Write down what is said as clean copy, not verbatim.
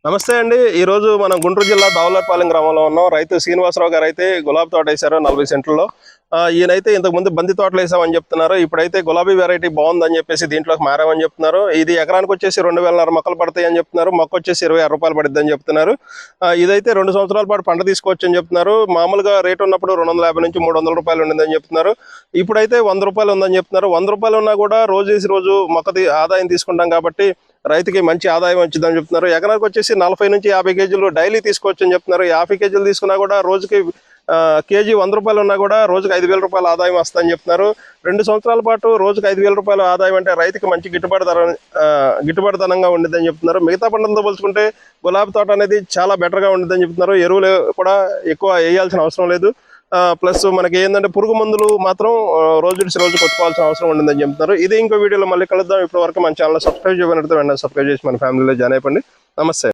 నమస్తే అండి. ఈ రోజు మనం గుంటూరు జిల్లా దావులపాలెం గ్రామంలో ఉన్నాం. రైతు శ్రీనివాసరావు గారు అయితే గులాబీ తోట వేశారు 40 సెంట్లలో. ఈయనైతే ఇంతకు ముందు బంతి తోటలు వేసామని చెప్తున్నారు. ఇప్పుడైతే గులాబీ వెరైటీ బాగుందని చెప్పేసి దీంట్లోకి మారామని చెప్తున్నారు. ఇది ఎకరానికి వచ్చేసి 2,500 మొక్కలు పడతాయి అని చెప్తున్నారు. మొక్క వచ్చేసి 26 రూపాయలు పడుద్ది అని చెప్తున్నారు. ఇదైతే 2 సంవత్సరాల పాటు పంట తీసుకోవచ్చు అని చెప్తున్నారు. మామూలుగా రేటు ఉన్నప్పుడు 250 నుంచి 300 రూపాయలు ఉండిందని చెప్తున్నారు. ఇప్పుడైతే 100 రూపాయలు ఉందని చెప్తున్నారు. 100 రూపాయలు ఉన్నా కూడా రోజు మొక్క ఆదాయం తీసుకుంటాం కాబట్టి రైతుకి మంచి ఆదాయం వచ్చిందని చెప్తున్నారు. ఎకరానికి వచ్చేసి 40 నుంచి 50 కేజీలు డైలీ తీసుకోవచ్చు అని చెప్తున్నారు. 50 కేజీలు తీసుకున్నా కూడా రోజుకి కేజీ 100 రూపాయలు ఉన్నా కూడా రోజుకి 5,000 రూపాయల ఆదాయం వస్తుందని చెప్తున్నారు. 2 సంవత్సరాల పాటు రోజుకి 5,000 రూపాయల ఆదాయం అంటే రైతుకి మంచి గిట్టుబాటు ధనంగా ఉండిద్దని చెప్తున్నారు. మిగతా పంటలతో పోల్చుకుంటే గులాబీ తోట అనేది చాలా బెటర్గా ఉండిద్దని చెప్తున్నారు. ఎరువులు కూడా ఎక్కువ వేయాల్సిన అవసరం లేదు. ప్లస్ మనకి ఏంటంటే పురుగు మందులు మాత్రం రోజు కొట్టుకోవాల్సిన అవసరం ఉండిందని చెప్తున్నారు. ఇది ఇంకో వీడియోలో మళ్ళీ కలుద్దాం. ఇప్పటి వరకు మన ఛానల్ సబ్స్క్రైబ్ చేయబడితే వెంటనే సబ్స్క్రైబ్ చేసి మన ఫ్యామిలీలో జాయిన్ అయిపోండి. నమస్తే.